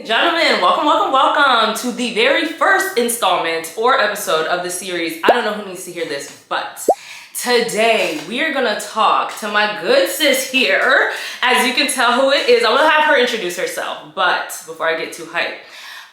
Gentlemen, welcome to the very first installment or episode of the series. I don't know who needs to hear this, but today we are gonna talk to my good sis here. As you can tell who it is, I'm gonna have her introduce herself, but before I get too hyped,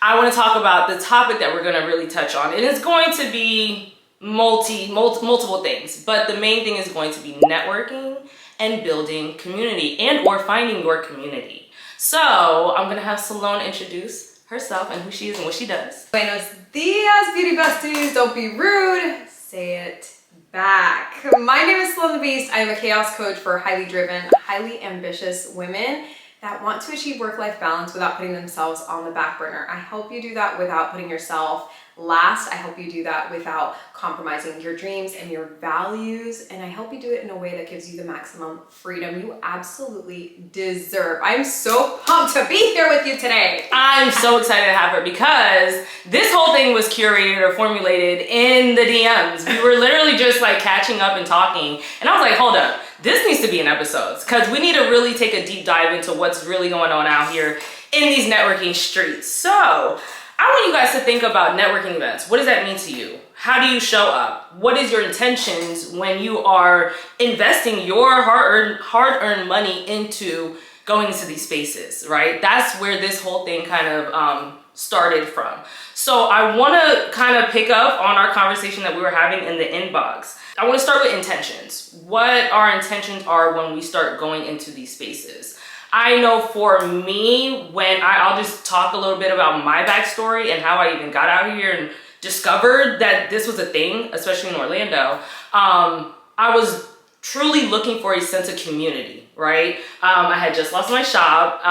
I wanna talk about the topic that we're gonna really touch on. And it's going to be multiple things, but the main thing is going to be networking and building community and or finding your community. So I'm gonna have Salone introduce herself and who she is and what she does. Buenos dias, beauty besties. Don't be rude. Say it back. My name is Salone the Beast. I am a chaos coach for highly driven, highly ambitious women that want to achieve work-life balance without putting themselves on the back burner. I help you do that without putting yourself last. I help you do that without compromising your dreams and your values. And I help you do it in a way that gives you the maximum freedom you absolutely deserve. I'm so pumped to be here with you today. I'm so excited to have her because this whole thing was curated or formulated in the DMs. We were literally just like catching up and talking. And I was like, hold up, this needs to be in episodes because we need to really take a deep dive into what's really going on out here in these networking streets. So I want you guys to think about networking events. What does that mean to you? How do you show up? What is your intentions when you are investing your hard-earned money into going into these spaces, right? That's where this whole thing kind of started from. So I want to kind of pick up on our conversation that we were having in the inbox. I want to start with intentions. What our intentions are when we start going into these spaces. I know for me, when I'll just talk a little bit about my backstory and how I even got out here and discovered that this was a thing, especially in Orlando. I was truly looking for a sense of community, right? I had just lost my shop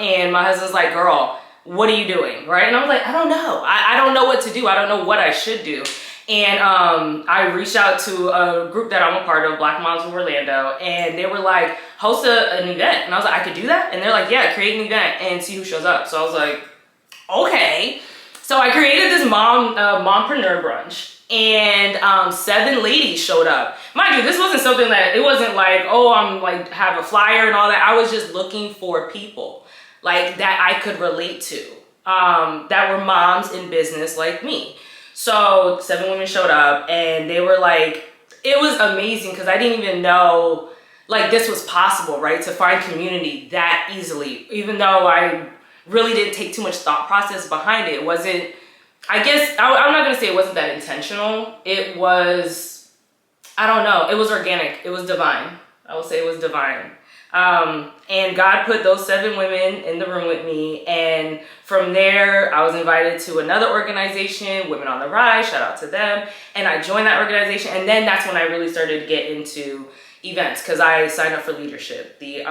and my husband's like, girl, what are you doing, right? And I was like, I don't know. I don't know what to do. I don't know what I should do. And I reached out to a group that I'm a part of, Black Moms of Orlando, and they were like, host an event. And I was like, I could do that? And they're like, yeah, create an event and see who shows up. So I was like, okay. So I created this mompreneur brunch, and 7 ladies showed up. Mind you, this wasn't something that, it wasn't like, oh, I'm like, have a flyer and all that. I was just looking for people like that I could relate to, that were moms in business like me. So 7 women showed up and they were like, it was amazing because I didn't even know like this was possible, right? To find community that easily, even though I really didn't take too much thought process behind it. It wasn't, I guess, I'm not gonna say it wasn't that intentional. It was, I don't know, it was organic, it was divine. I will say it was divine. And God put those 7 women in the room with me. And from there, I was invited to another organization, Women on the Rise, shout out to them. And I joined that organization. And then that's when I really started to get into events because I signed up for leadership, the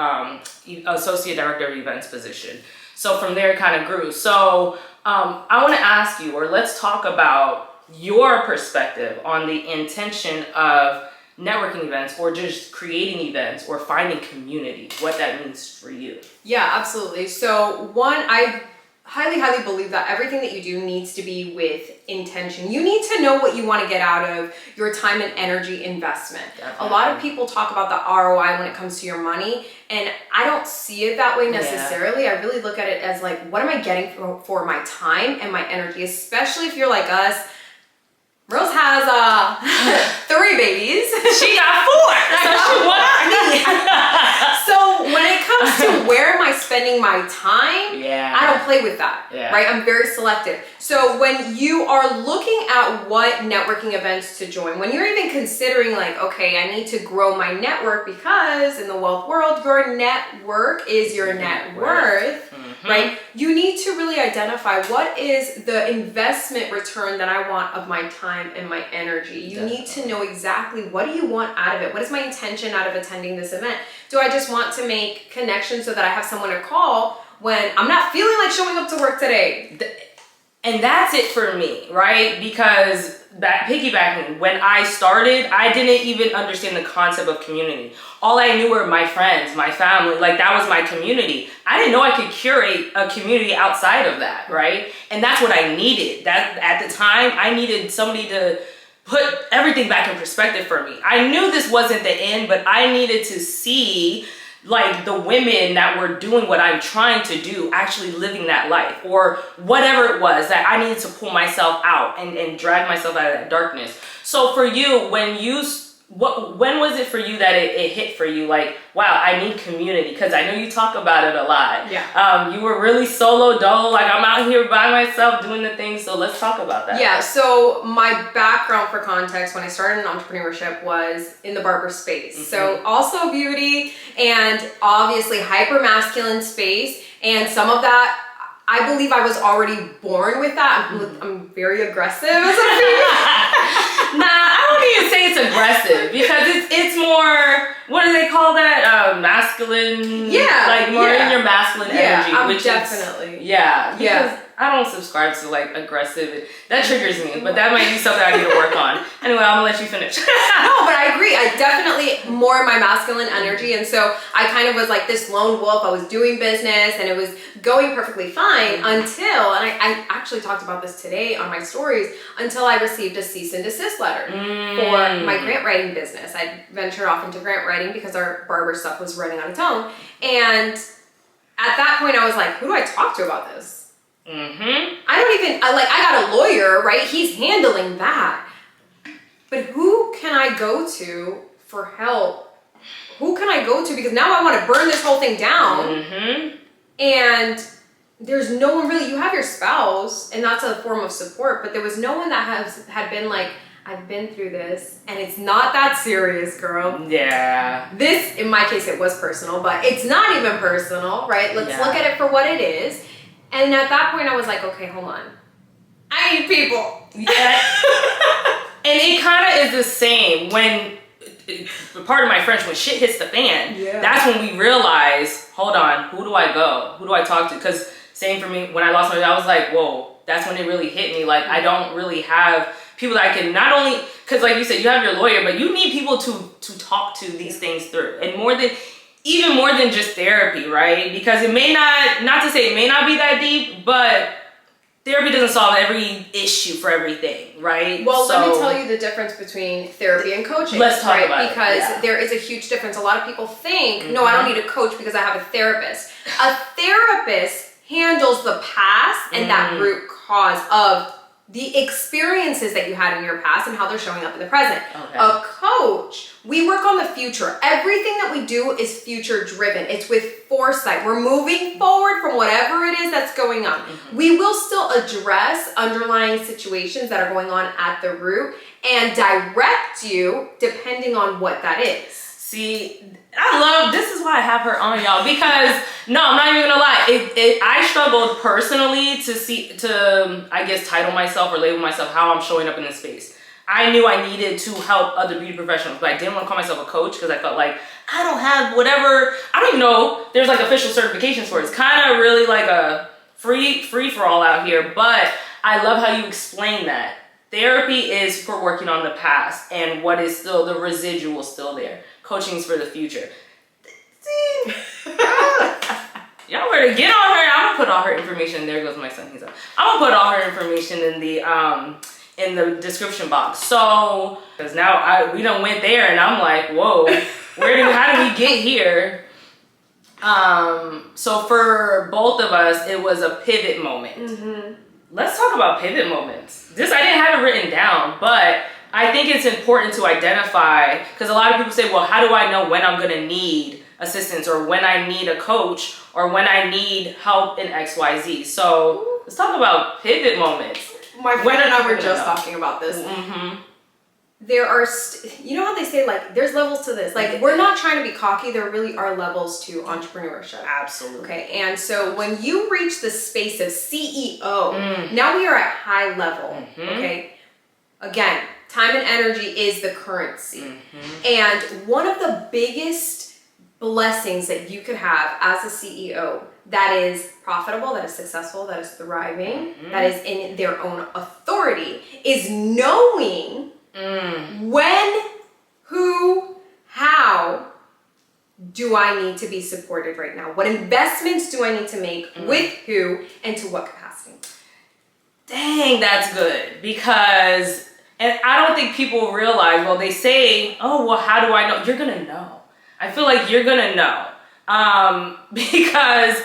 associate director of events position. So from there it kind of grew. So I want to ask you, or let's talk about your perspective on the intention of networking events or just creating events or finding community, what that means for you. Yeah, absolutely. So one, I highly believe that everything that you do needs to be with intention. You need to know what you want to get out of your time and energy investment. Definitely. A lot of people talk about the ROI when it comes to your money, and I don't see it that way necessarily. Yeah. I really look at it as like, what am I getting for my time and my energy, especially if you're like us. Rose has 3 babies. She got 4. So when it comes to where am I spending my time, I don't play with that, right? I'm very selective. So when you are looking at what networking events to join, when you're even considering like, okay, I need to grow my network because in the wealth world, your network is your net worth. Right? You need to really identify what is the investment return that I want of my time and my energy. You need to know exactly what do you want out of it? What is my intention out of attending this event? Do I just want to make connections so that I have someone to call when I'm not feeling like showing up to work today? And that's it for me, right? Because that piggybacking, when I started, I didn't even understand the concept of community. All I knew were my friends, my family, like that was my community. I didn't know I could curate a community outside of that, right? And that's what I needed. That at the time, I needed somebody to put everything back in perspective for me. I knew this wasn't the end, but I needed to see like the women that were doing what I'm trying to do actually living that life, or whatever it was that I needed to pull myself out and drag myself out of that darkness. So for you, when was it for you that it hit for you? Like, wow, I need community, because I know you talk about it a lot. Yeah. You were really solo dolo, like I'm out here by myself doing the things. So let's talk about that. Yeah. So my background, for context, when I started in entrepreneurship was in the barber space. Mm-hmm. So also beauty and obviously hyper masculine space, and some of that, I believe I was already born with that. I'm very aggressive as a female. Nah, I wouldn't even say it's aggressive, because it's more, what do they call that? Masculine. Yeah. Like more in your masculine energy. I'm which definitely. Because I don't subscribe to like aggressive. That triggers me, but that might be something I need to work on. Anyway, I'm gonna let you finish. No, but I agree. I definitely more my masculine energy, and so I kind of was like this lone wolf. I was doing business, and it was going perfectly fine until, and I actually talked about this today on my stories, until I received a cease and desist letter for my grant writing business. I ventured off into grant writing because our barber stuff was running out of tone, and at that point I was like, who do I talk to about this? I got a lawyer, right? He's handling that. But who can I go to for help? Who can I go to? Because now I want to burn this whole thing down. And there's no one really. You have your spouse, and that's a form of support, but there was no one that had been like, I've been through this, and it's not that serious, girl. Yeah. This, in my case, it was personal, but it's not even personal, right? Let's look at it for what it is. And at that point, I was like, okay, hold on. I need people. Yeah. And it kind of is the same when, part of my French, when shit hits the fan, that's when we realize, hold on, who do I go? Who do I talk to? Because same for me, when I lost my job, I was like, whoa, that's when it really hit me. Like, I don't really have people that I can not only, because like you said, you have your lawyer, but you need people to talk to these things through. And even more than just therapy, right? Because it may not to say it may not be that deep, but therapy doesn't solve every issue for everything, right? Well, let me tell you the difference between therapy and coaching. Let's talk about it. Because there is a huge difference. A lot of people think, no, I don't need a coach because I have a therapist. A therapist handles the past and that root cause of the experiences that you had in your past and how they're showing up in the present. Okay. A coach, we work on the future. Everything that we do is future driven. It's with foresight. We're moving forward from whatever it is that's going on. We will still address underlying situations that are going on at the root and direct you depending on what that is. See, this is why I have her on, y'all, because no, I'm not even gonna lie. I struggled personally to I guess title myself or label myself how I'm showing up in this space. I knew I needed to help other beauty professionals, but I didn't want to call myself a coach because I felt like I don't have whatever, I don't even know there's like official certifications for it. It's kind of really like a free for all out here, but I love how you explain that. Therapy is for working on the past and what is still, the residual still there. Coaching is for the future. Y'all were to get on her. I'm gonna put all her information. There goes my son. He's up. I'm gonna put all her information in the description box. So, because now we done went there, and I'm like, whoa, how did we get here? So for both of us, it was a pivot moment. Let's talk about pivot moments. I didn't have it written down, but I think it's important to identify, because a lot of people say, well, how do I know when I'm gonna need assistance or when I need a coach or when I need help in XYZ? So let's talk about pivot moments. My friend and I were just talking about this. There are, you know how they say, like, there's levels to this. Like, we're not trying to be cocky. There really are levels to entrepreneurship. Absolutely. Okay, and so when you reach the space of CEO, now we are at high level, okay? Again, time and energy is the currency. And one of the biggest blessings that you could have as a CEO that is profitable, that is successful, that is thriving, that is in their own authority is knowing when, who, how do I need to be supported right now? What investments do I need to make with who and to what capacity? Dang, that's good. Because, and I don't think people realize, well, they say, oh, well, how do I know? You're going to know. I feel like you're going to know. Because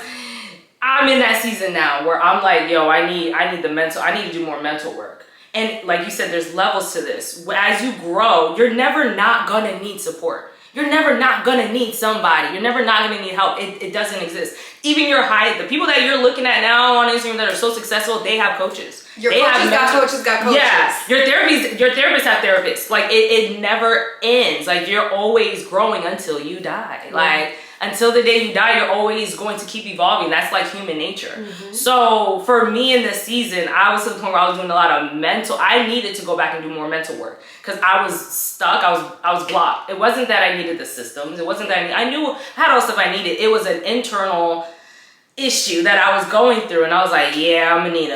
I'm in that season now where I'm like, yo, I need to do more mental work. And like you said, there's levels to this. As you grow, you're never not gonna need support. You're never not gonna need somebody. You're never not gonna need help. It doesn't exist. Even the people that you're looking at now on Instagram that are so successful, they have coaches. Your coaches got coaches. Yeah, your therapists have therapists. Like it never ends. Like you're always growing until you die. Like until the day you die, you're always going to keep evolving. That's like human nature. Mm-hmm. So for me in this season, I was to the point where I was doing a lot of I needed to go back and do more mental work because I was stuck. I was blocked. It wasn't that I needed the systems. It wasn't that I knew I had all the stuff I needed. It was an internal issue that I was going through, and I was like, yeah, I'm gonna need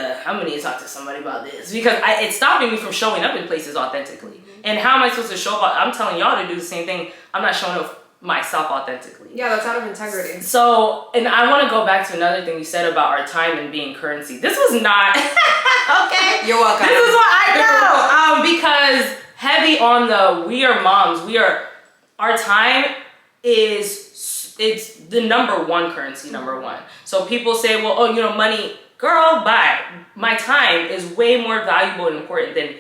to talk to somebody about this because it's stopping me from showing up in places authentically. Mm-hmm. And how am I supposed to show up? I'm telling y'all to do the same thing. I'm not showing up myself authentically. Yeah, that's out of integrity. So, and I want to go back to another thing you said about our time and being currency. This was not okay. You're welcome. This is what I know. Because heavy on we are moms. Our time it's the number one currency, number one. So people say, well, money, girl, bye. My time is way more valuable and important than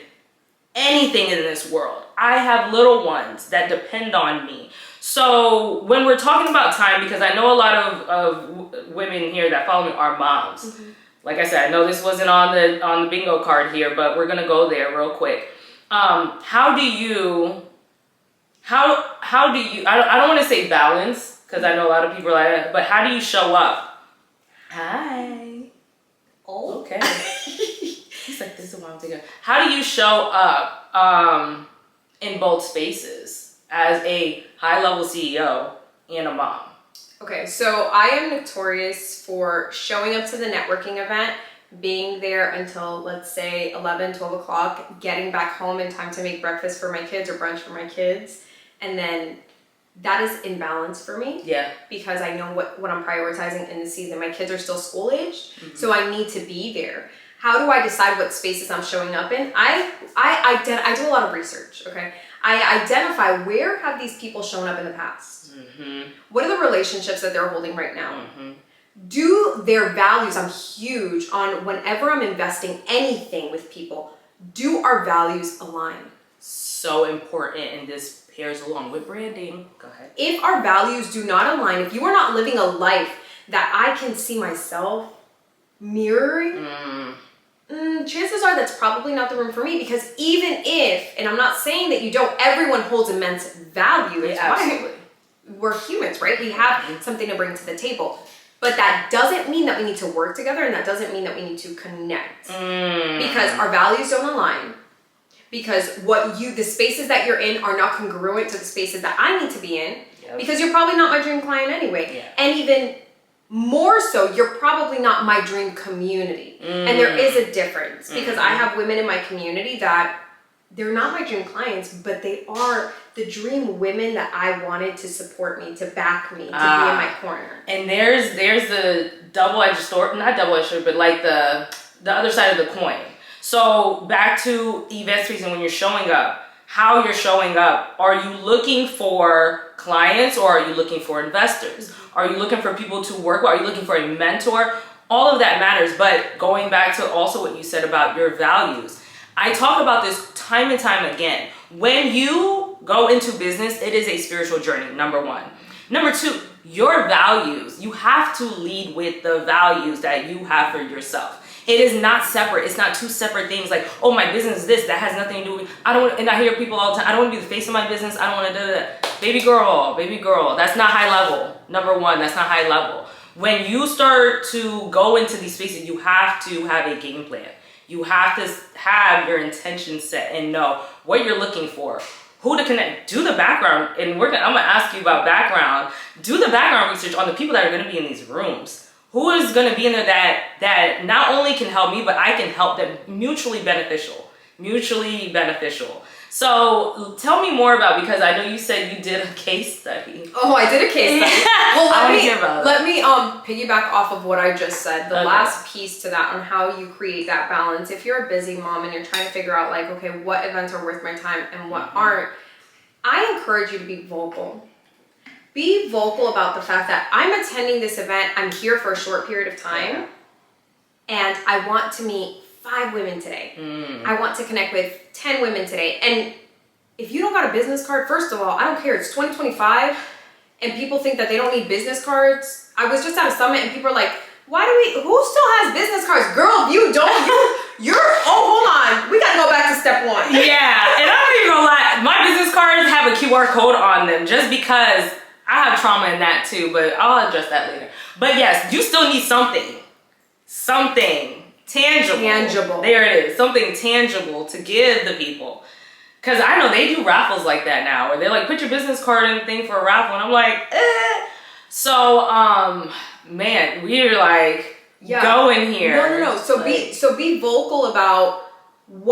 anything in this world. I have little ones that depend on me. So when we're talking about time, because I know a lot of women here that follow me are moms. Mm-hmm. Like I said, I know this wasn't on the bingo card here, but we're gonna go there real quick. How do you? I don't want to say balance because I know a lot of people are like that, but how do you show up? Hi. Oh. Okay. He's like, this is what I'm thinking. How do you show up in both spaces as a high-level CEO and a mom? Okay, so I am notorious for showing up to the networking event, being there until, let's say, 11, 12 o'clock, getting back home in time to make breakfast for my kids or brunch for my kids, and then that is imbalance for me. Yeah. Because I know what I'm prioritizing in the season. My kids are still school-aged, mm-hmm. so I need to be there. How do I decide what spaces I'm showing up in? I do a lot of research, okay? I identify where have these people shown up in the past? Mm-hmm. What are the relationships that they're holding right now? Mm-hmm. Do their values, I'm huge on whenever I'm investing anything with people, do our values align? So important, and this pairs along with branding. Go ahead. If our values do not align, if you are not living a life that I can see myself mirroring, chances are that's probably not the room for me, because even if, and I'm not saying that you don't, everyone holds immense value. It's absolutely. We're humans, right? We have something to bring to the table. But that doesn't mean that we need to work together, and that doesn't mean that we need to connect. Because our values don't align. Because the spaces that you're in are not congruent to the spaces that I need to be in. Yep. Because you're probably not my dream client anyway. Yeah. And even more so, you're probably not my dream community. And there is a difference, because I have women in my community that they're not my dream clients, but they are the dream women that I wanted to support me, to back me, to be in my corner. And there's the double-edged sword, not double-edged sword, but like the other side of the coin. So back to event season, when you're showing up, how you're showing up. Are you looking for clients, or are you looking for investors? Are you looking for people to work with? Are you looking for a mentor? All of that matters. But going back to also what you said about your values, I talk about this time and time again. When you go into business, it is a spiritual journey, number one. Number two, your values. You have to lead with the values that you have for yourself. It is not separate. It's not two separate things like, oh, my business is this. That has nothing to do with, and I hear people all the time, I don't want to be the face of my business. I don't want to do that. Baby girl, that's not high level. Number one, that's not high level. When you start to go into these spaces, you have to have a game plan. You have to have your intention set and know what you're looking for, who to connect. Do the background, and I'm gonna ask you about background. Do the background research on the people that are gonna be in these rooms. Who is gonna be in there that not only can help me, but I can help them. Mutually beneficial. So tell me more about, because I know you said you did a case study. Oh, I did a case study. Well, let me piggyback off of what I just said. The last piece to that on how you create that balance. If you're a busy mom and you're trying to figure out like, okay, what events are worth my time and what aren't, I encourage you to be vocal. Be vocal about the fact that I'm attending this event. I'm here for a short period of time. And I want to meet 5 women today. I want to connect with 10 women today. And if you don't got a business card, first of all, I don't care. It's 2025 and people think that they don't need business cards. I was just at a summit and people are like, who still has business cards? Girl, if you don't, hold on. We got to go back to step 1. Yeah, and I'm not even gonna lie. My business cards have a QR code on them just because I have trauma in that too, but I'll address that later. But yes, you still need something tangible. There it is, something tangible to give the people. Because I know they do raffles like that now, where they're like, put your business card in the thing for a raffle, and I'm like, eh. So, man, we're like, go in here. No. So be vocal about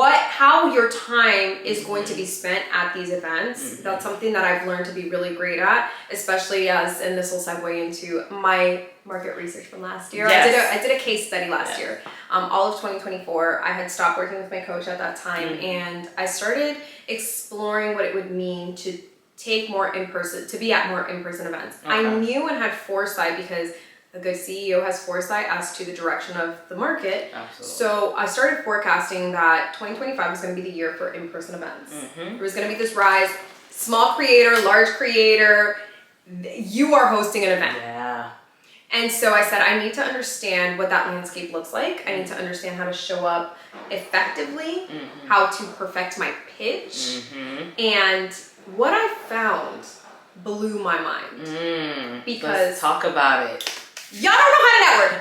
how your time is going to be spent at these events. That's something that I've learned to be really great at, especially and this will segue into my market research from last year. Yes. I did a case study last year. All of 2024, I had stopped working with my coach at that time, and I started exploring what it would mean to be at more in-person events. Okay. I knew and had foresight because a good CEO has foresight as to the direction of the market. Absolutely. So I started forecasting that 2025 was going to be the year for in-person events. There was going to be this rise, small creator, large creator, you are hosting an event. Yeah. And so I said, I need to understand what that landscape looks like. I need to understand how to show up effectively, how to perfect my pitch. And what I found blew my mind. Because let's talk about it. Y'all don't know how to network.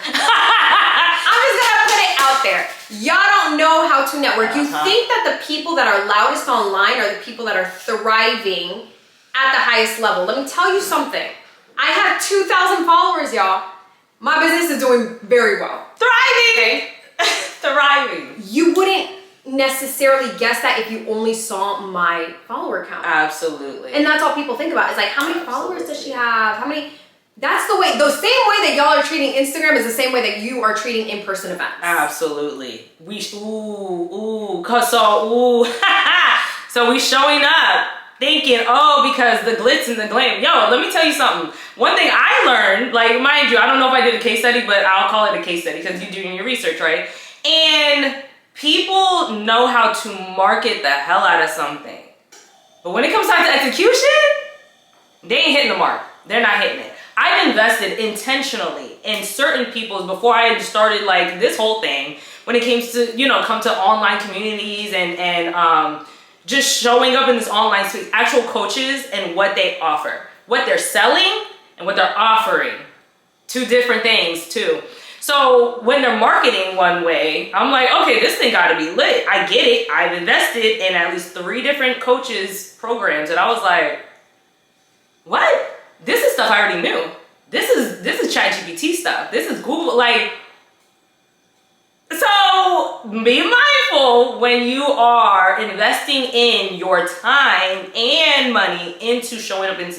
I'm just gonna put it out there. Y'all don't know how to network. You think that the people that are loudest online are the people that are thriving at the highest level. Let me tell you something. I have 2,000 followers, y'all. My business is doing very well. Thriving! Okay? Thriving. You wouldn't necessarily guess that if you only saw my follower count. Absolutely. And that's all people think about. It's like, how many followers does she have? That's the way, the same way that y'all are treating Instagram is the same way that you are treating in-person events. Absolutely. So we showing up thinking, because the glitz and the glam. Yo, let me tell you something. One thing I learned, like, mind you, I don't know if I did a case study, but I'll call it a case study because you're doing your research, right? And people know how to market the hell out of something. But when it comes time to execution, they ain't hitting the mark. They're not hitting it. I've invested intentionally in certain people's before I had started like this whole thing when it came to, come to online communities and just showing up in this online space, actual coaches and what they offer, what they're selling and what they're offering. 2 different things too. So when they're marketing one way, I'm like, okay, this thing gotta be lit. I get it. I've invested in at least 3 different coaches programs and I was like, what? This is stuff I already knew. This is ChatGPT stuff. This is Google, so be mindful when you are investing in your time and money into showing up in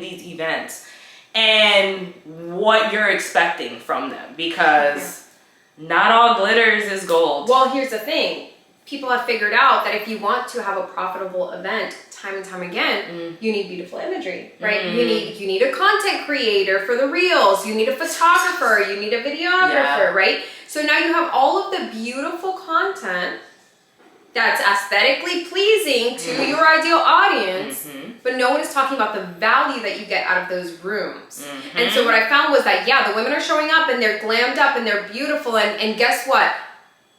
these events and what you're expecting from them because not all glitters is gold. Well, here's the thing. People have figured out that if you want to have a profitable event time and time again, you need beautiful imagery, right? You need a content creator for the reels. You need a photographer. You need a videographer, right? So now you have all of the beautiful content that's aesthetically pleasing to your ideal audience, but no one is talking about the value that you get out of those rooms. And so what I found was that, the women are showing up and they're glammed up and they're beautiful and guess what?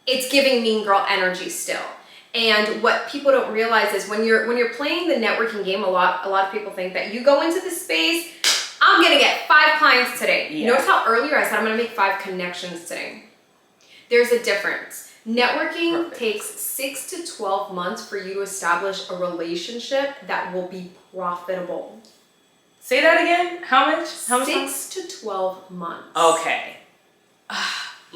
It's giving mean girl energy still. And what people don't realize is when you're playing the networking game, a lot of people think that you go into this space, I'm gonna get 5 clients today. You notice how earlier I said I'm gonna make 5 connections today. There's a difference. Networking takes 6 to 12 months for you to establish a relationship that will be profitable. Say that again. How much? 6 to 12 months. Okay.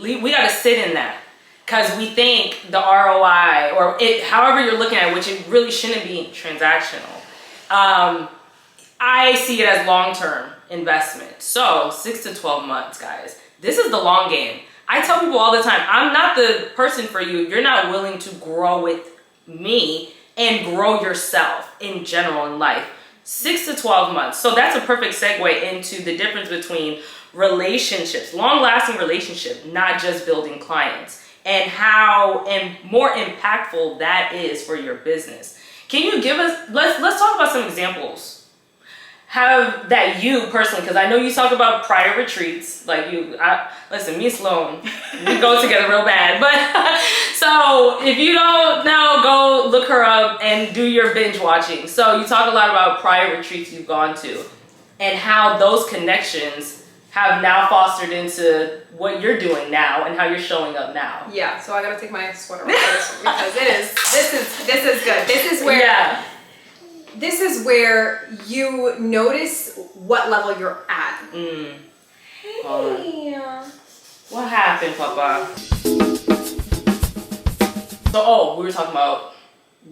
We gotta sit in that. Because we think the ROI, or however you're looking at it, which it really shouldn't be transactional. I see it as long-term investment. So 6 to 12 months, guys. This is the long game. I tell people all the time, I'm not the person for you if you're not willing to grow with me and grow yourself in general in life. 6 to 12 months. So that's a perfect segue into the difference between relationships, long-lasting relationship, not just building clients, and how and more impactful that is for your business. Can you give us, let's talk about some examples have that you personally, because I know you talk about prior retreats, like listen, me and Sloan, we go together real bad, but so if you don't know, go look her up and do your binge watching. So you talk a lot about prior retreats you've gone to and how those connections have now fostered into what you're doing now and how you're showing up now. Yeah, so I gotta take my sweater off first because this is good. This is where you notice what level you're at. Hey. What happened, Papa? So, we were talking about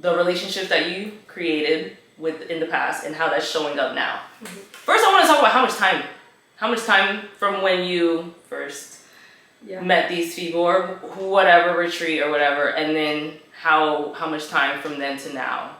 the relationship that you created in the past and how that's showing up now. Mm-hmm. First, I want to talk about how much time from when you first met these people or whatever retreat or whatever, and then how much time from then to now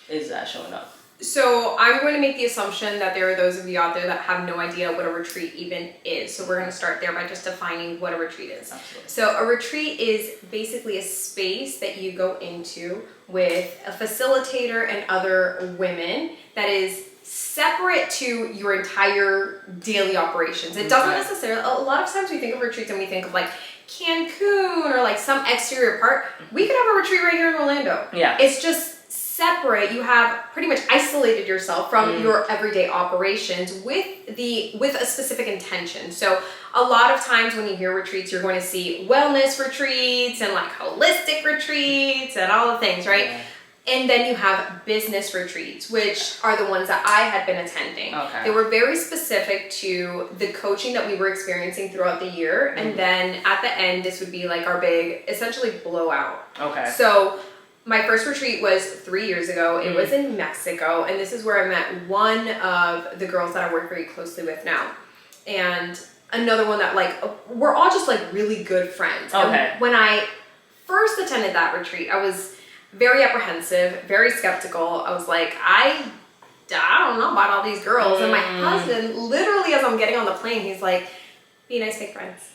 is that showing up? So I'm going to make the assumption that there are those of you out there that have no idea what a retreat even is. So we're going to start there by just defining what a retreat is. Absolutely. So a retreat is basically a space that you go into with a facilitator and other women that is separate to your entire daily operations. It doesn't necessarily, a lot of times we think of retreats and we think of like Cancun or like some exterior part. We could have a retreat right here in Orlando. Yeah. It's just separate. You have pretty much isolated yourself from your everyday operations with a specific intention. So a lot of times when you hear retreats, you're going to see wellness retreats and like holistic retreats and all the things, right? Yeah. And then you have business retreats, which are the ones that I had been attending. Okay. They were very specific to the coaching that we were experiencing throughout the year. And then at the end, this would be like our big, essentially blowout. Okay. So my first retreat was 3 years ago. It was in Mexico. And this is where I met one of the girls that I work very closely with now. And another one that like, we're all just like really good friends. Okay. And when I first attended that retreat, I was very apprehensive, very skeptical. I was like, I don't know about all these girls. And my husband, literally as I'm getting on the plane, he's like, be nice, make friends.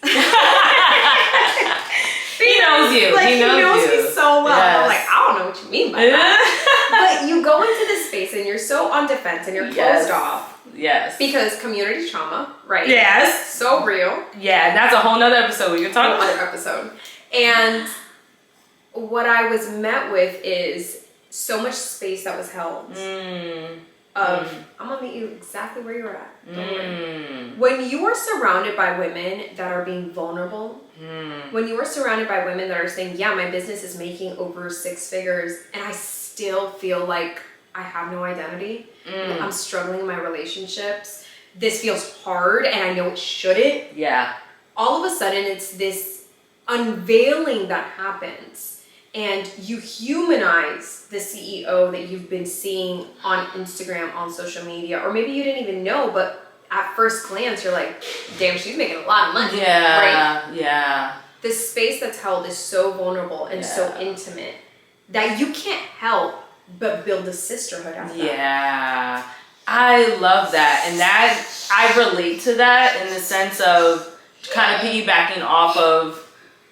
He knows you. Like, he knows you me so well. Yes. I'm like, I don't know what you mean by that. But you go into this space and you're so on defense and you're closed off. Yes. Because community trauma, right? Yes. So real. Yeah, and that's a whole nother episode we can talk about. Another episode. And what I was met with is so much space that was held. I'm gonna meet you exactly where you're at. Don't worry. When you are surrounded by women that are being vulnerable, when you are surrounded by women that are saying, yeah, my business is making over 6 figures and I still feel like I have no identity, I'm struggling in my relationships, this feels hard and I know it shouldn't. Yeah. All of a sudden it's this unveiling that happens. And you humanize the CEO that you've been seeing on Instagram, on social media, or maybe you didn't even know, but at first glance, you're like, damn, she's making a lot of money. Yeah, right? Yeah. The space that's held is so vulnerable and so intimate that you can't help but build a sisterhood out of that. Yeah. I love that. And that, I relate to that in the sense of kind of piggybacking off of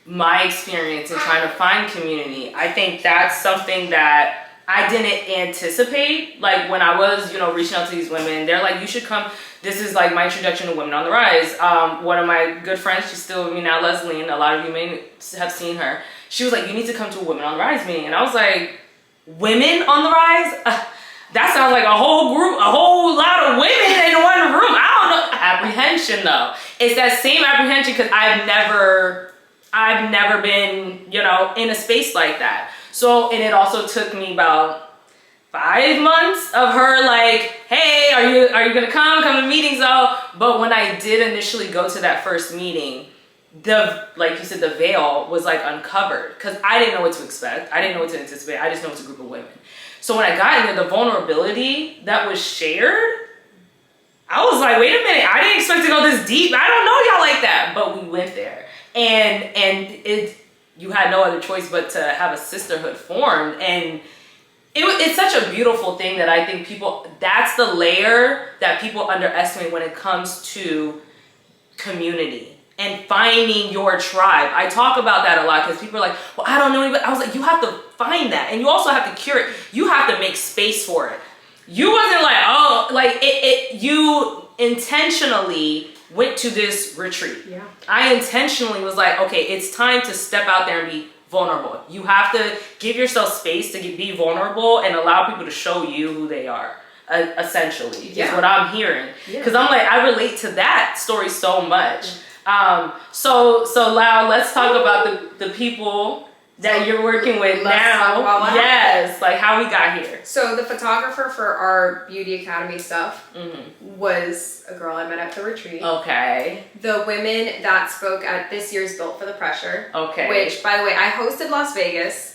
my experience in trying to find community. I think that's something that I didn't anticipate. Like when I was, reaching out to these women, they're like, you should come. This is like my introduction to Women on the Rise. One of my good friends, she's still with me now, Leslie, and a lot of you may have seen her. She was like, you need to come to a Women on the Rise meeting. And I was like, Women on the Rise? That sounds like a whole group, a whole lot of women in one room. I don't know. Apprehension though. It's that same apprehension because I've never been, in a space like that. So, and it also took me about 5 months of her like, hey, are you gonna come to meetings though? But when I did initially go to that first meeting, like you said, the veil was like uncovered because I didn't know what to expect. I didn't know what to anticipate. I just know it's a group of women. So when I got in there, the vulnerability that was shared, I was like, wait a minute, I didn't expect to go this deep. I don't know y'all like that, but we went there. And you had no other choice but to have a sisterhood formed. And it's such a beautiful thing that I think that's the layer that people underestimate when it comes to community and finding your tribe. I talk about that a lot because people are like, well, I don't know anybody. I was like, you have to find that. And you also have to curate. You have to make space for it. You wasn't like, oh, like you intentionally went to this retreat. Yeah. I intentionally was like, okay, it's time to step out there and be vulnerable. You have to give yourself space to be vulnerable and allow people to show you who they are. Essentially, is what I'm hearing. Because I'm like, I relate to that story so much. So Lau, let's talk about the people that you're working with now. Yes, like how we got here. So the photographer for our Beauty Academy stuff was a girl I met at the retreat. Okay. The women that spoke at this year's Built for the Pressure. Okay. Which, by the way, I hosted Las Vegas.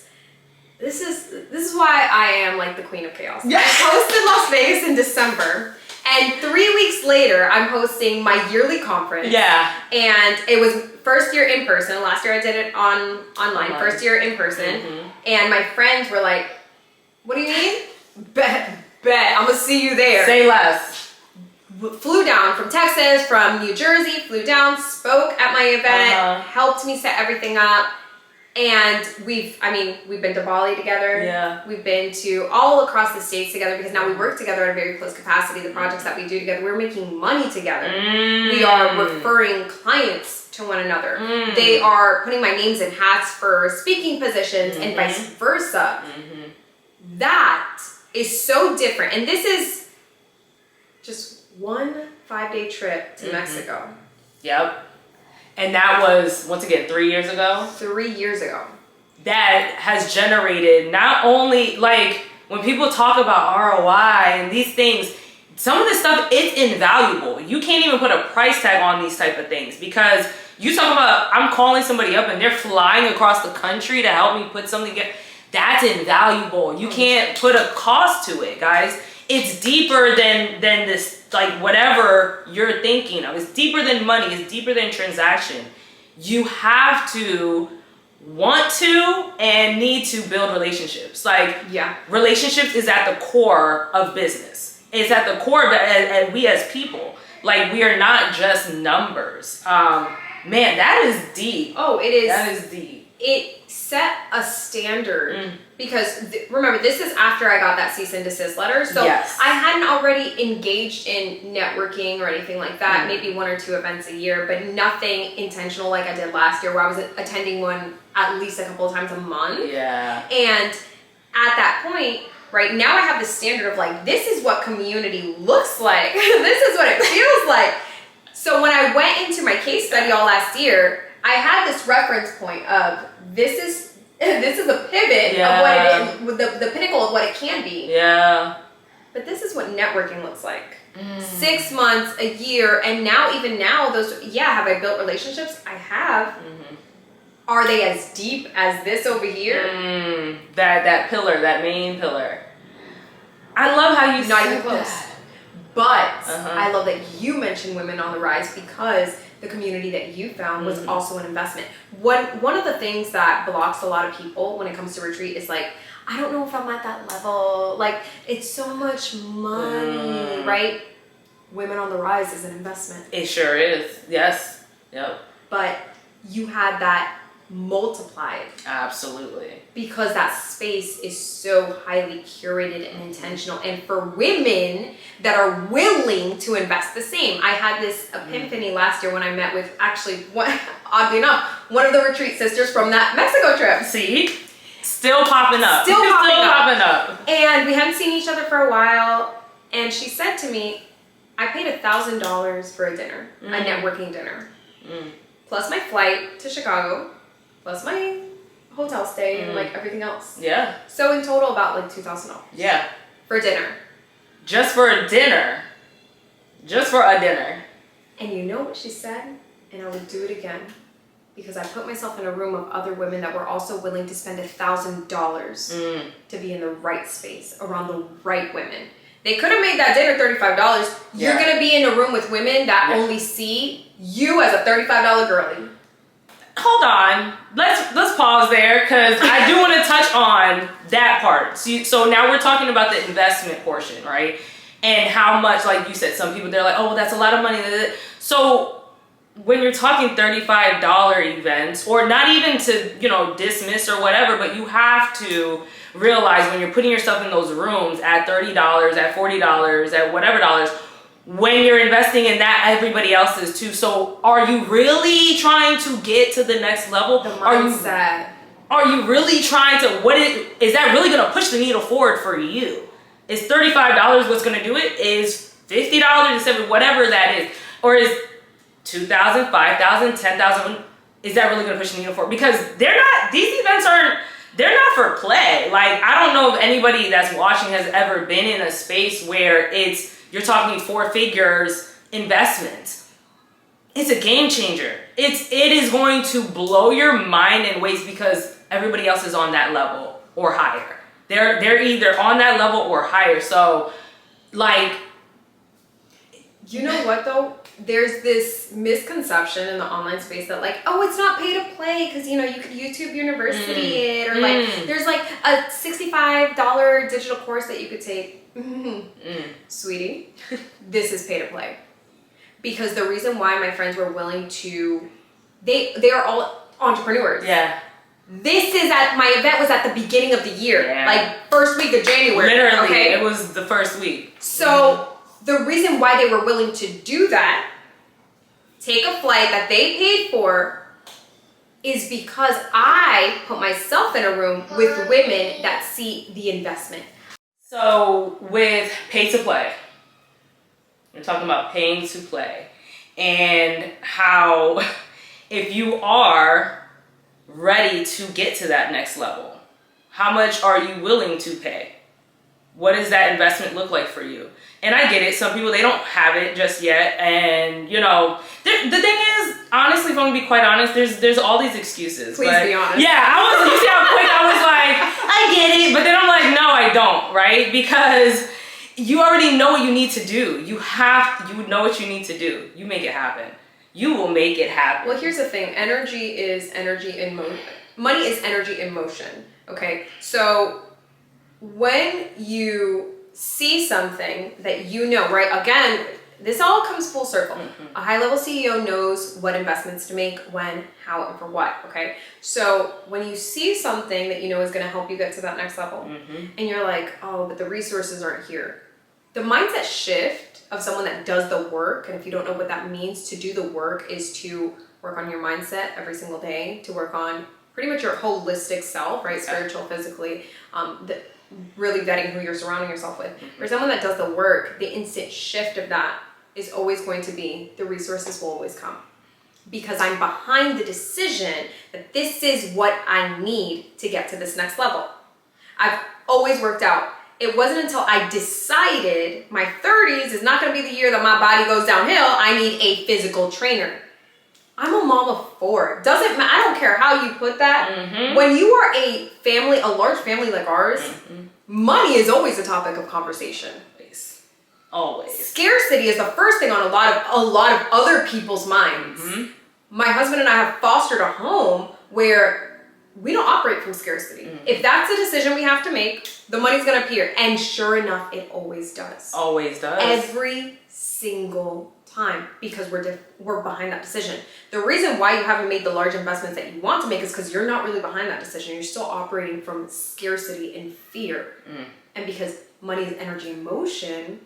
This is why I am like the queen of chaos. Yeah. I hosted Las Vegas in December. And 3 weeks later, I'm hosting my yearly conference. Yeah. And it was first year in person. Last year I did it online. First year in person. And my friends were like, what do you mean? Bet. I'm going to see you there. Say less. Flew down from Texas, from New Jersey, flew down, spoke at my event, helped me set everything up. And we've been to Bali together. Yeah. We've been to all across the States together because now we work together at a very close capacity. The projects that we do together, we're making money together. We are referring clients to one another. They are putting my names in hats for speaking positions and vice versa. That is so different. And this is just one 5-day trip to Mexico. Yep. And that was, once again, 3 years ago? 3 years ago. That has generated not only, like, when people talk about ROI and these things, some of this stuff is invaluable. You can't even put a price tag on these type of things because you talk about, I'm calling somebody up and they're flying across the country to help me put something together. That's invaluable. You can't put a cost to it, guys. It's deeper than this, like whatever you're thinking of. It's deeper than money. It's deeper than transaction. You have to want to and need to build relationships. Like, relationships is at the core of business. It's at the core of it, and we as people. Like, we are not just numbers. Man, that is deep. Oh, it is. That is deep. It set a standard because remember, this is after I got that cease and desist letter. So I hadn't already engaged in networking or anything like that. Maybe 1 or 2 events a year, but nothing intentional like I did last year where I was attending one at least a couple of times a month. Yeah. And at that point, right now I have the standard of like, this is what community looks like. This is what it feels like. So when I went into my case study all last year, I had this reference point of this is a pivot of what it is, the pinnacle of what it can be. Yeah. But this is what networking looks like. 6 months, a year, and even now, have I built relationships? I have. Are they as deep as this over here? That pillar, that main pillar. I love how you not said even close. That. But I love that you mentioned Women on the Rise because the community that you found was also an investment. One of the things that blocks a lot of people when it comes to retreat is like, I don't know if I'm at that level. Like, it's so much money, right? Women on the Rise is an investment. It sure is. Yes. Yep. But you had that multiplied. Absolutely. Because that space is so highly curated and intentional. And for women that are willing to invest the same. I had this epiphany last year when I met with oddly enough, one of the retreat sisters from that Mexico trip. See? Still popping up. Still popping up. And we hadn't seen each other for a while. And she said to me, I paid $1,000 for a dinner, a networking dinner, plus my flight to Chicago, plus my hotel stay and like everything else. Yeah. So in total about like $2,000. Yeah. For dinner. Just for a dinner. Just for a dinner. And you know what she said? And I would do it again. Because I put myself in a room of other women that were also willing to spend $1,000 to be in the right space around the right women. They could have made that dinner $35. You're going to be in a room with women that only see you as a $35 girlie. Hold on. Let's pause pause there because I do want to touch on that part. So now we're talking about the investment portion, right? And how much, like you said, some people, they're like, oh, well, that's a lot of money. So when you're talking $35 events, or not even to, dismiss or whatever, but you have to realize when you're putting yourself in those rooms at $30, at $40, at whatever dollars, when you're investing in that, everybody else is too. So are you really trying to get to the next level? The mindset. Are you really trying to, is that really going to push the needle forward for you? Is $35 what's going to do it? Is $50, $70, whatever that is? Or is $2,000, $5,000, $10,000? Is that really going to push the needle forward? Because these events they're not for play. Like, I don't know if anybody that's watching has ever been in a space where you're talking 4 figures investment. It's a game changer. It is going to blow your mind in ways because everybody else is on that level or higher. They're either on that level or higher. So, like, you know what though? There's this misconception in the online space that like, oh, it's not pay to play because you could YouTube University it, or like there's like a $65 digital course that you could take. Sweetie, this is pay to play. Because the reason why my friends were willing to, they are all entrepreneurs. Yeah. My event was at the beginning of the year, like first week of January. Literally, okay? It was the first week. So the reason why they were willing to do that, take a flight that they paid for, is because I put myself in a room with women that see the investment. So with pay to play, we're talking about paying to play, and how if you are ready to get to that next level, how much are you willing to pay? What does that investment look like for you? And I get it. Some people, they don't have it just yet. And, the thing is, honestly, if I'm going to be quite honest, there's all these excuses. Please be honest. Yeah, you see how quick I was like, I get it. But then I'm like, no, I don't, right? Because you already know what you need to do. You know what you need to do. You make it happen. You will make it happen. Well, here's the thing. Energy is energy in motion. Money is energy in motion. Okay? So when you see something that right? Again, this all comes full circle. A high-level CEO knows what investments to make, when, how, and for what, okay? So when you see something that is going to help you get to that next level, and you're like, oh, but the resources aren't here. The mindset shift of someone that does the work, and if you don't know what that means, to do the work is to work on your mindset every single day, to work on pretty much your holistic self, right? Spiritual, physically, really vetting who you're surrounding yourself with. For someone that does the work, the instant shift of that is always going to be the resources will always come. Because I'm behind the decision that this is what I need to get to this next level. I've always worked out. It wasn't until I decided my 30s is not going to be the year that my body goes downhill. I need a physical trainer. I'm a mom of 4. Doesn't matter. I don't care how you put that. When you are a large family like ours, money is always a topic of conversation. Always. Scarcity is the first thing on a lot of other people's minds. My husband and I have fostered a home where we don't operate from scarcity. If that's a decision we have to make, the money's going to appear. And sure enough, it always does. Always does. Every single time, because we're behind that decision. The reason why you haven't made the large investments that you want to make is because you're not really behind that decision. You're still operating from scarcity and fear. And because money is energy in motion,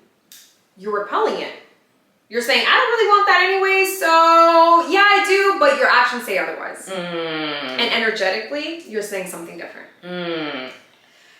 you're repelling it. You're saying, I don't really want that anyway, so yeah, I do, but your actions say otherwise. And energetically, you're saying something different.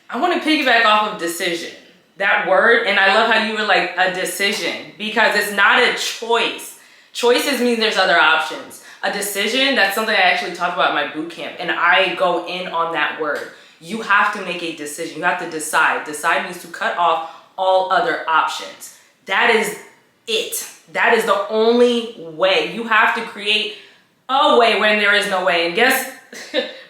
I want to piggyback off of decision. That word, and I love how you were like a decision, because it's not a choice. Choices mean there's other options. A decision, that's something I actually talk about in my boot camp, and I go in on that word. You have to make a decision. You have to decide. Decide means to cut off all other options. That is it. That is the only way. You have to create a way when there is no way. And guess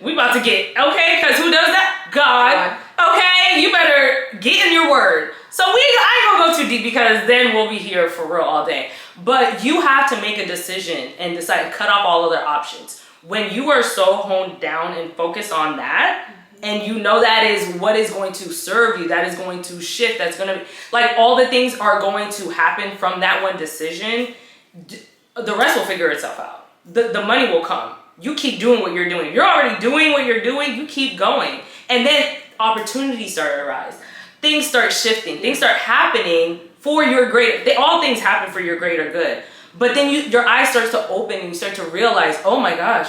we about to get, okay, because who does that? God. Okay, you better get in your word. So I ain't gonna go too deep because then we'll be here for real all day. But you have to make a decision and decide to cut off all other options. when you are so honed down and focused on that, and you know that is what is going to serve you, that is going to shift, that's going to, like, all the things are going to happen from that one decision, the rest will figure itself out. The money will come. You keep doing what you're doing. If you're already doing what you're doing, you keep going. And then opportunities start to arise. Things start shifting. Things start happening for your greater, all things happen for your greater good. But then your eyes starts to open and you start to realize, oh my gosh,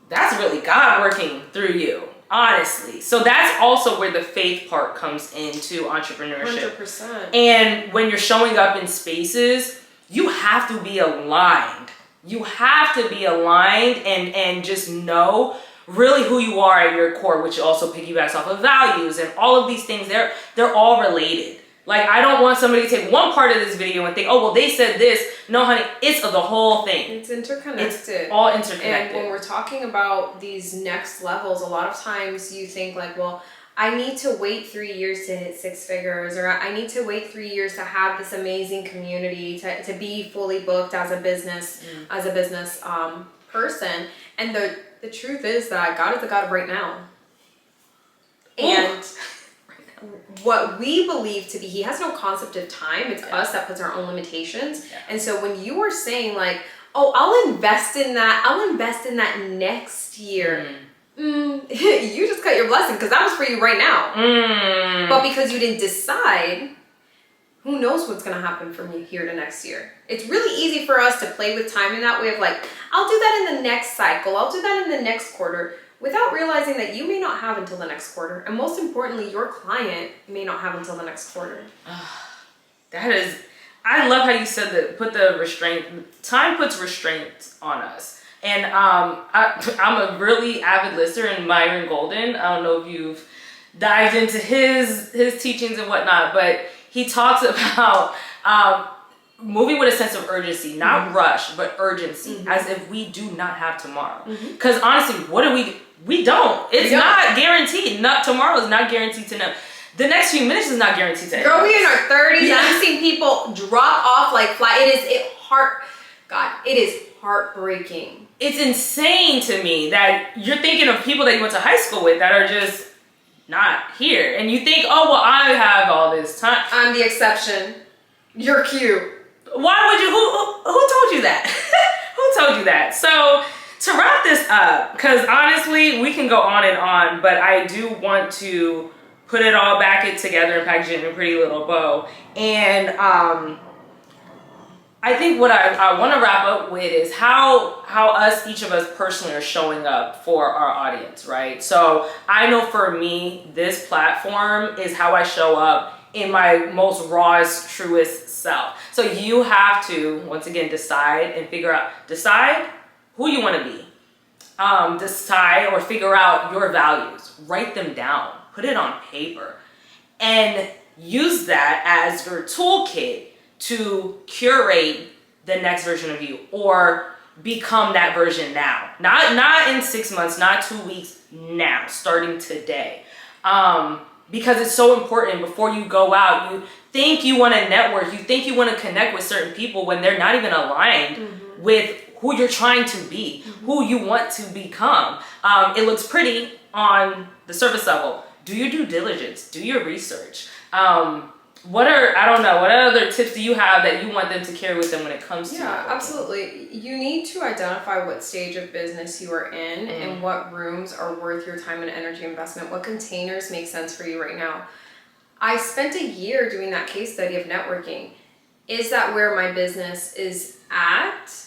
that's really God working through you, honestly. So that's also where the faith part comes into entrepreneurship. 100%. And when you're showing up in spaces, you have to be aligned. You have to be aligned and just know really who you are at your core, which also piggybacks off of values and all of these things. They're all related. Like, I don't want somebody to take one part of this video and think, oh, well, they said this. No, honey, it's the whole thing. It's interconnected. It's all interconnected. And when we're talking about these next levels, a lot of times you think like, well, I need to wait 3 years to hit 6 figures, or I need to wait 3 years to have this amazing community, to be fully booked as a business, person. And the truth is that God is the God of right now. And what we believe to be, he has no concept of time. It's us that puts our own limitations. Yeah. And so when you are saying like, oh, I'll invest in that next year. You just cut your blessing, because that was for you right now. But because you didn't decide, who knows what's going to happen from here to next year. It's really easy for us to play with time in that way of like, I'll do that in the next cycle. I'll do that in the next quarter, without realizing that you may not have until the next quarter. And most importantly, your client may not have until the next quarter. I love how you said that, put the restraint, time puts restraint on us. And I'm a really avid listener in Myron Golden. I don't know if you've dived into his teachings and whatnot, but he talks about moving with a sense of urgency, not rush, but urgency, as if we do not have tomorrow. Because honestly, what do we do? We don't. It's not guaranteed. Tomorrow is not guaranteed to know. The next few minutes is not guaranteed to. Girl, we in our 30s. Yeah. I've seen people drop off like fly. It is heartbreaking. It's insane to me that you're thinking of people that you went to high school with that are just not here. And you think, oh, well, I have all this time. I'm the exception. You're cute. Why would you? Who told you that? Who told you that? So to wrap this up, because honestly, we can go on and on, but I do want to put it all back together and package it in a pretty little bow. And I think what I want to wrap up with is how each of us personally are showing up for our audience, right? So I know for me, this platform is how I show up in my most rawest, truest self. So you have to, once again, decide who you want to be. Decide or figure out your values. Write them down. Put it on paper. And use that as your toolkit to curate the next version of you, or become that version now. Not in 6 months, not 2 weeks, now, starting today. Because it's so important. Before you go out, you think you want to network, you think you want to connect with certain people when they're not even aligned with who you're trying to be, who you want to become. It looks pretty on the surface level. Do your due diligence, do your research. What other tips do you have that you want them to carry with them when it comes to networking? Yeah, absolutely. You need to identify what stage of business you are in and what rooms are worth your time and energy investment. What containers make sense for you right now? I spent a year doing that case study of networking. Is that where my business is at?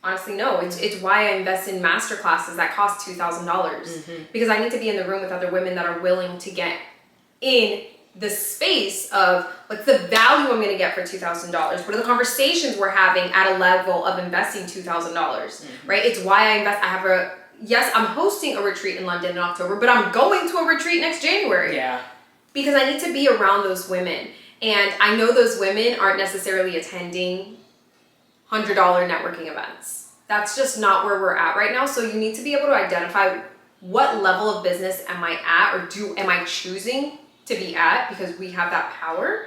Honestly, no. It's why I invest in master classes that cost $2,000 because I need to be in the room with other women that are willing to get in the space of what's the value I'm going to get for $2,000. What are the conversations we're having at a level of investing $2,000, right? It's why I invest. I'm hosting a retreat in London in October, but I'm going to a retreat next January. Yeah. Because I need to be around those women. And I know those women aren't necessarily attending $100 networking events. That's just not where we're at right now. So you need to be able to identify what level of business am I at, or am I choosing to be at, because we have that power,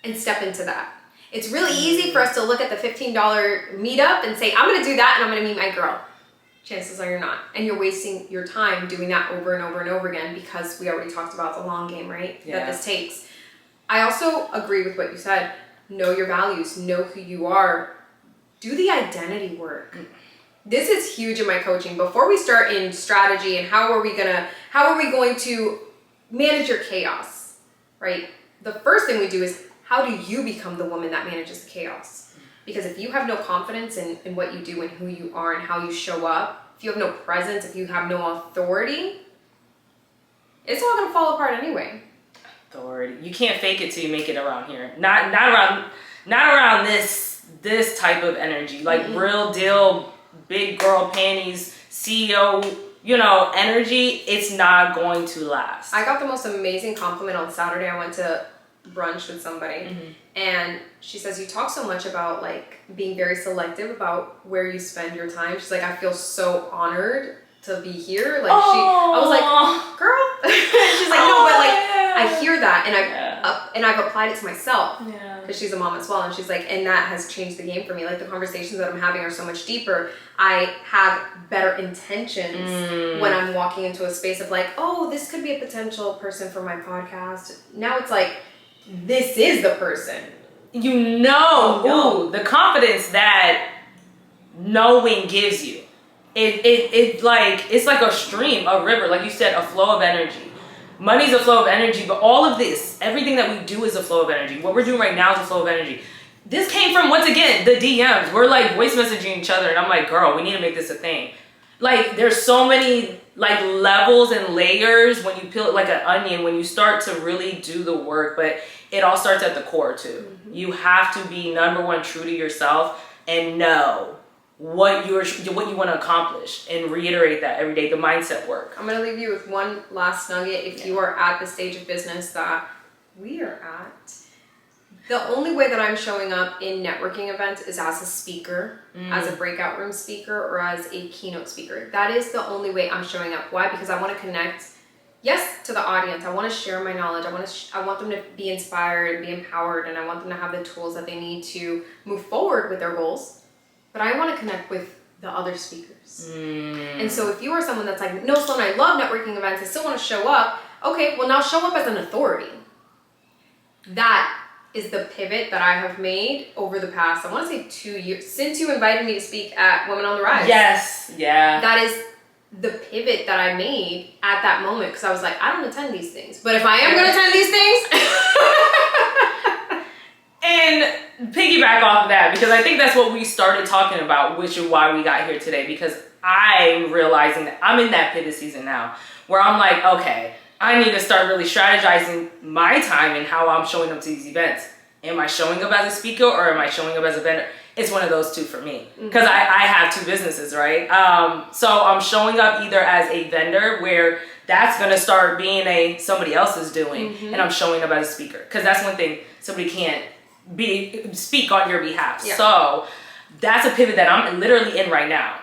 and step into that. It's really easy for us to look at the $15 meetup and say, I'm going to do that and I'm going to meet my girl. Chances are you're not. And you're wasting your time doing that over and over and over again because we already talked about the long game, right? Yeah. That this takes. I also agree with what you said. Know your values. Know who you are. Do the identity work. This is huge in my coaching. Before we start in strategy and how are we going to manage your chaos, right? The first thing we do is, how do you become the woman that manages the chaos? Because if you have no confidence in what you do and who you are and how you show up, if you have no presence, if you have no authority, it's all going to fall apart anyway. Authority. You can't fake it till you make it around here. Not around this type of energy. Like real deal, big girl panties, CEO, energy. It's not going to last. I got the most amazing compliment on Saturday. I went to brunch with somebody and she says, you talk so much about like being very selective about where you spend your time. She's like, I feel so honored to be here. Like I was like, girl. She's like, no, but like I hear that and I've applied it to myself because she's a mom as well. And she's like, and that has changed the game for me. Like the conversations that I'm having are so much deeper. I have better intentions when I'm walking into a space of like, oh, this could be a potential person for my podcast. Now it's like, this is the person. The confidence that knowing gives you. It's like a stream, a river, like you said, a flow of energy. Money's a flow of energy, but all of this, everything that we do is a flow of energy. What we're doing right now is a flow of energy. This came from, once again, the DMs. We're like voice messaging each other, and I'm like, girl, we need to make this a thing. Like, there's so many like levels and layers when you peel it like an onion, when you start to really do the work, but it all starts at the core too. You have to be number one, true to yourself and know what you want to accomplish and reiterate that every day, the mindset work. I'm going to leave you with one last nugget. If you are at the stage of business that we are at, the only way that I'm showing up in networking events is as a speaker, as a breakout room speaker, or as a keynote speaker. That is the only way I'm showing up. Why? Because I want to connect, yes, to the audience. I want to share my knowledge. I want them to be inspired and be empowered, and I want them to have the tools that they need to move forward with their goals. But I want to connect with the other speakers. And so if you are someone that's like, no, Sloan, I love networking events, I still want to show up. Okay, well now show up as an authority. That is the pivot that I have made over the past, I want to say 2 years, since you invited me to speak at Women on the Rise. Yes, yeah. That is the pivot that I made at that moment, because I was like, I don't attend these things. But if I am going to attend these things... And piggyback off of that, because I think that's what we started talking about, which is why we got here today, because I'm realizing that I'm in that pivot season now, where I'm like, okay, I need to start really strategizing my time and how I'm showing up to these events. Am I showing up as a speaker or am I showing up as a vendor? It's one of those two for me, because I have two businesses, right? So I'm showing up either as a vendor, where that's going to start being somebody else is doing, and I'm showing up as a speaker, because that's one thing somebody can't speak on your behalf. Yeah. So that's a pivot that I'm literally in right now,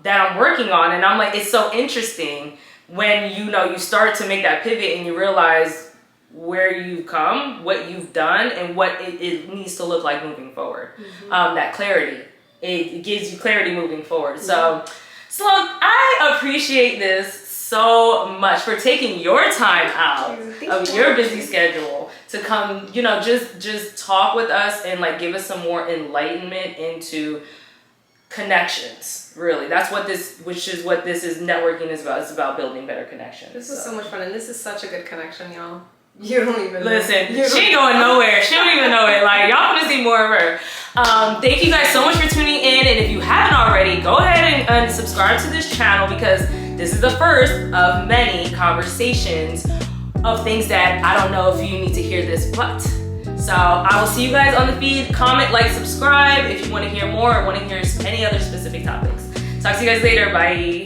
that I'm working on. And I'm like, it's so interesting when you start to make that pivot and you realize where you've come, what you've done, and what it needs to look like moving forward. That clarity, it gives you clarity moving forward. So I appreciate this so much for taking your time out of your busy schedule to come, just talk with us and like give us some more enlightenment into connections. Really, that's what this is. Networking is about. It's about building better connections. This is so much fun, and this is such a good connection, y'all. You don't even listen. She ain't going nowhere. She don't even know it. Like, y'all want to see more of her. Thank you guys so much for tuning in, and if you haven't already, go ahead and subscribe to this channel, because this is the first of many conversations of things that I don't know if you need to hear this, but. So I will see you guys on the feed. Comment, like, subscribe if you want to hear more or want to hear any other specific topics. Talk to you guys later. Bye.